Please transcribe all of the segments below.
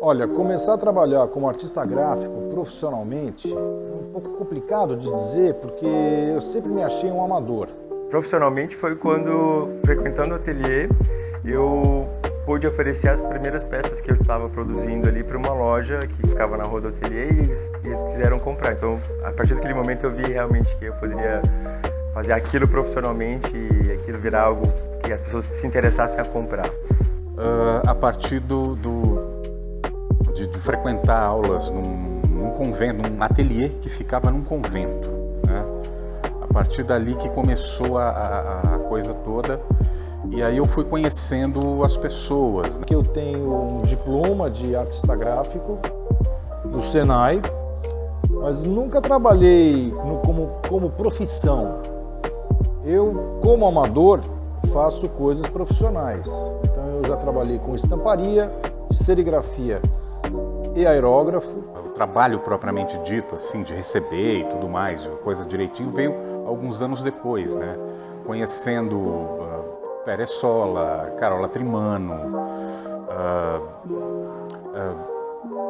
Olha, começar a trabalhar como artista gráfico profissionalmente é um pouco complicado de dizer, porque eu sempre me achei um amador. Profissionalmente foi quando, frequentando o ateliê, eu pude oferecer as primeiras peças que eu estava produzindo ali para uma loja que ficava na rua do ateliê e eles quiseram comprar. Então, a partir daquele momento eu vi realmente que eu poderia fazer aquilo profissionalmente e aquilo virar algo que as pessoas se interessassem a comprar. A partir de frequentar aulas num convento, num ateliê que ficava num convento, né? A partir dali que começou a coisa toda, e aí eu fui conhecendo as pessoas, né? Eu tenho um diploma de artista gráfico do Senai, mas nunca trabalhei como profissão. Eu, como amador, faço coisas profissionais. Então eu já trabalhei com estamparia, serigrafia e aerógrafo. O trabalho propriamente dito, assim, de receber e tudo mais, coisa direitinho, veio alguns anos depois, né? Conhecendo Pérez Sola, Carola Trimano,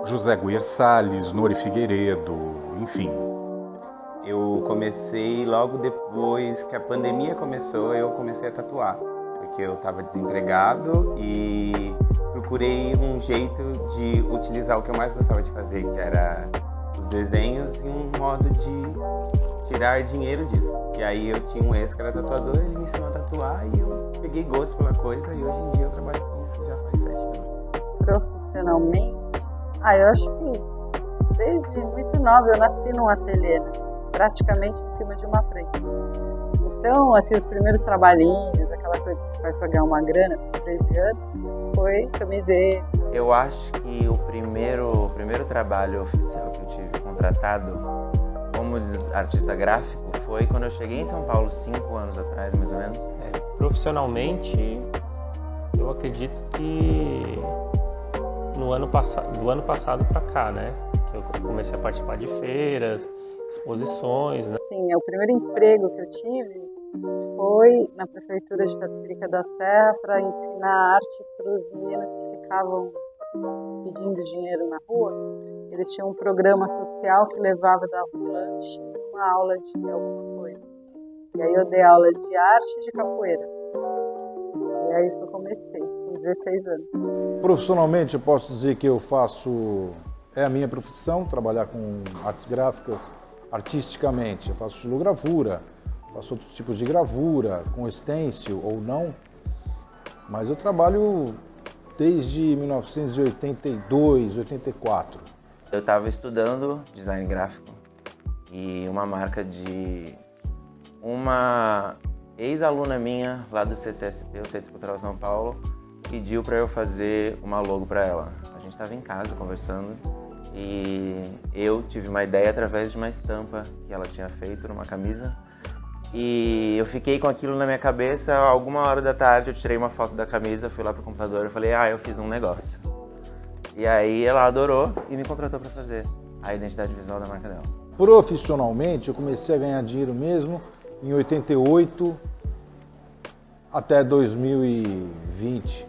José Guier Salles, Nori Figueiredo, enfim. Eu comecei logo depois que a pandemia começou, eu comecei a tatuar, porque eu estava desempregado e procurei um jeito de utilizar o que eu mais gostava de fazer, que era os desenhos, e um modo de tirar dinheiro disso. E aí eu tinha um ex que era tatuador, ele me ensinou a tatuar e eu peguei gosto pela coisa e hoje em dia eu trabalho com isso já faz 7 anos. Profissionalmente? Eu acho que desde muito nova eu nasci num ateliê, né? Praticamente em cima de uma frente. Então, assim, os primeiros trabalhinhos, aquela coisa que você vai pagar uma grana com 13 anos, foi camiseta. Eu acho que o primeiro trabalho oficial que eu tive contratado como artista gráfico foi quando eu cheguei em São Paulo 5 anos atrás, mais ou menos. Profissionalmente, eu acredito que do ano passado para cá, né? Que eu comecei a participar de feiras, exposições, né? Sim, o primeiro emprego que eu tive foi na prefeitura de Itapecerica da Serra para ensinar arte para os meninos que ficavam pedindo dinheiro na rua. Eles tinham um programa social que levava da lanche uma aula de alguma coisa. E aí eu dei aula de arte e de capoeira. E aí eu comecei, com 16 anos. Profissionalmente eu posso dizer que eu é a minha profissão, trabalhar com artes gráficas artisticamente. Eu faço estilogravura, faço outros tipos de gravura, com stencil ou não. Mas eu trabalho desde 1982, 84. Eu estava estudando design gráfico e uma marca de uma ex-aluna minha lá do CCSP, o Centro Cultural São Paulo, pediu para eu fazer uma logo para ela. A gente estava em casa conversando e eu tive uma ideia através de uma estampa que ela tinha feito numa camisa. E eu fiquei com aquilo na minha cabeça. Alguma hora da tarde eu tirei uma foto da camisa, fui lá pro computador e falei, eu fiz um negócio. E aí ela adorou e me contratou para fazer a identidade visual da marca dela. Profissionalmente eu comecei a ganhar dinheiro mesmo em 88 até 2020,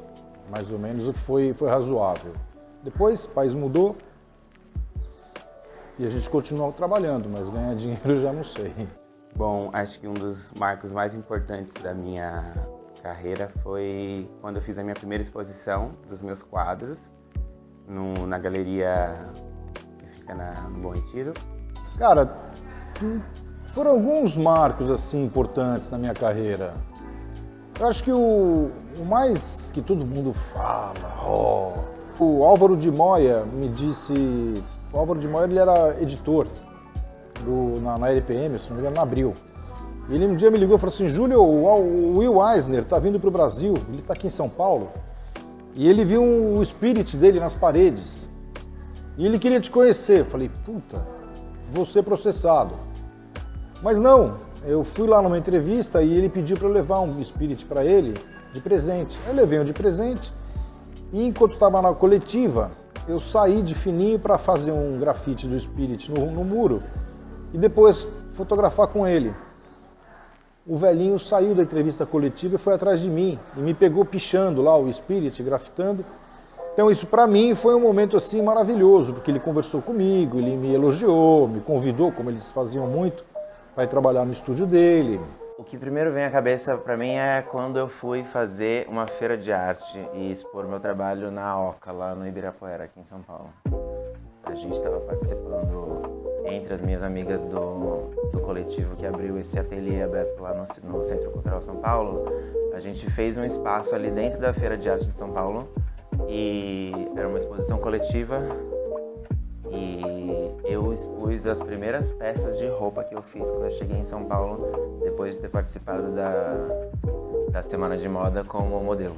mais ou menos, foi razoável. Depois o país mudou e a gente continuou trabalhando, mas ganhar dinheiro eu já não sei. Bom, acho que um dos marcos mais importantes da minha carreira foi quando eu fiz a minha primeira exposição dos meus quadros na galeria que fica no Bom Retiro. Cara, foram alguns marcos assim importantes na minha carreira. Eu acho que o mais que todo mundo fala, o Álvaro de Moya me disse, o Álvaro de Moya ele era editor na LPM, se não me engano, na Abril. E ele um dia me ligou e falou assim, Júlio, o Will Eisner está vindo para o Brasil, ele está aqui em São Paulo, e ele viu o spirit dele nas paredes, e ele queria te conhecer. Eu falei, puta, vou ser processado. Mas não, eu fui lá numa entrevista e ele pediu para eu levar um spirit para ele de presente. Eu levei um de presente E enquanto estava na coletiva, eu saí de fininho para fazer um grafite do Spirit no muro e depois fotografar com ele. O velhinho saiu da entrevista coletiva e foi atrás de mim e me pegou pichando lá o Spirit, grafitando. Então isso para mim foi um momento assim maravilhoso, porque ele conversou comigo, ele me elogiou, me convidou, como eles faziam muito, para ir trabalhar no estúdio dele. O que primeiro vem à cabeça para mim é quando eu fui fazer uma feira de arte e expor meu trabalho na Oca, lá no Ibirapuera, aqui em São Paulo. A gente estava participando entre as minhas amigas do coletivo que abriu esse ateliê aberto lá no Centro Cultural São Paulo. A gente fez um espaço ali dentro da Feira de Arte de São Paulo e era uma exposição coletiva e eu expus as primeiras peças de roupa que eu fiz quando eu cheguei em São Paulo, depois de ter participado da Semana de Moda como modelo.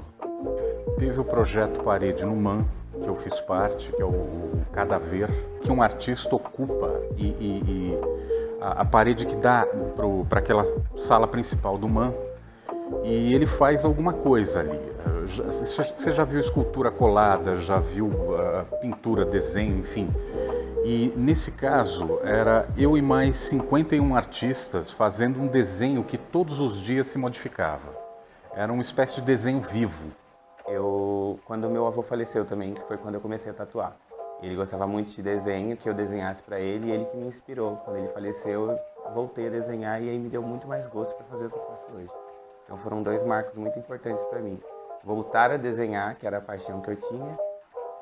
Teve o projeto Parede no MAN, que eu fiz parte, que é o Cadaver, que um artista ocupa e a parede que dá para aquela sala principal do MAN, e ele faz alguma coisa ali. Você já viu escultura colada, já viu pintura, desenho, enfim. E nesse caso, era eu e mais 51 artistas fazendo um desenho que todos os dias se modificava. Era uma espécie de desenho vivo. Quando meu avô faleceu também, que foi quando eu comecei a tatuar. Ele gostava muito de desenho, que eu desenhasse para ele, e ele que me inspirou. Quando ele faleceu, eu voltei a desenhar e aí me deu muito mais gosto para fazer o que eu faço hoje. Então foram dois marcos muito importantes para mim. Voltar a desenhar, que era a paixão que eu tinha,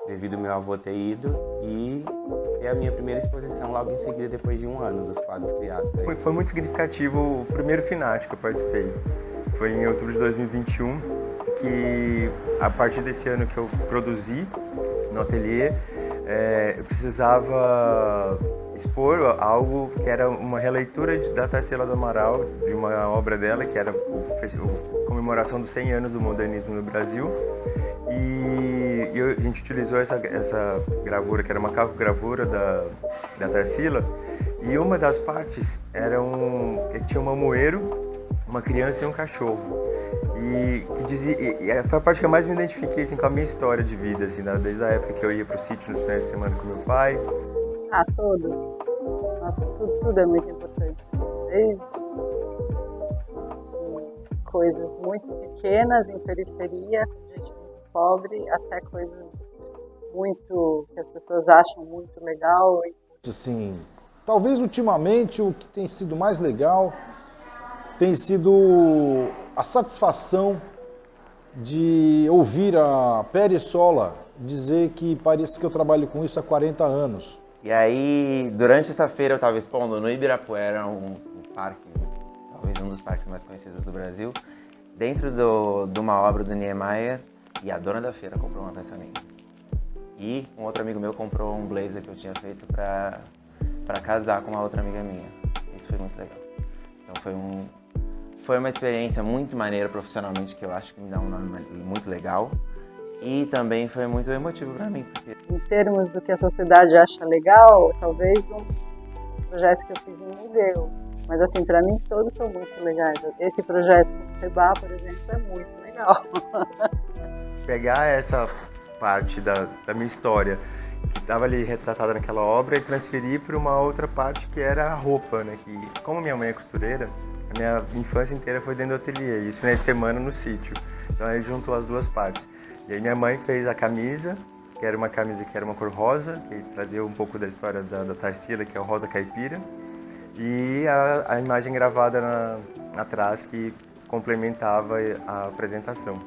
devido ao meu avô ter ido, e ter a minha primeira exposição logo em seguida, depois de 1 ano dos quadros criados. Foi muito significativo o primeiro FINAT que eu participei. Foi em outubro de 2021, que a partir desse ano que eu produzi no ateliê, eu precisava expor algo que era uma releitura da Tarsila do Amaral, de uma obra dela, que era a comemoração dos 100 anos do modernismo no Brasil. E a gente utilizou essa gravura, que era uma calcogravura da Tarsila, e uma das partes tinha um mamoeiro, uma criança e um cachorro. E foi a parte que eu mais me identifiquei assim, com a minha história de vida, assim, desde a época que eu ia para o sítio nos finais de semana com meu pai. Todos. Nossa, tudo é muito importante. Desde coisas muito pequenas em periferia, com gente muito pobre, até coisas muito que as pessoas acham muito legal. Assim, talvez ultimamente o que tem sido mais legal tem sido a satisfação de ouvir a Peri Sola dizer que parece que eu trabalho com isso há 40 anos. E aí, durante essa feira eu estava expondo no Ibirapuera, um parque, talvez um dos parques mais conhecidos do Brasil, dentro de uma obra do Niemeyer, e a dona da feira comprou uma peça minha. E um outro amigo meu comprou um blazer que eu tinha feito para casar com uma outra amiga minha. Isso foi muito legal. Então foi uma experiência muito maneira profissionalmente, que eu acho que me dá um nome muito legal. E também foi muito emotivo para mim. Porque... Em termos do que a sociedade acha legal, talvez um projeto que eu fiz em museu. Mas assim, para mim todos são muito legais. Esse projeto com o Seba, por exemplo, é muito legal. Pegar essa parte da minha história, que estava ali retratada naquela obra, e transferir para uma outra parte que era a roupa, né? Que, como minha mãe é costureira, a minha infância inteira foi dentro do ateliê, isso finais de semana no sítio. Então aí juntou as duas partes. E aí minha mãe fez a camisa, que era uma camisa que era uma cor rosa, que trazia um pouco da história da Tarsila, que é o rosa caipira, e a imagem gravada atrás, que complementava a apresentação.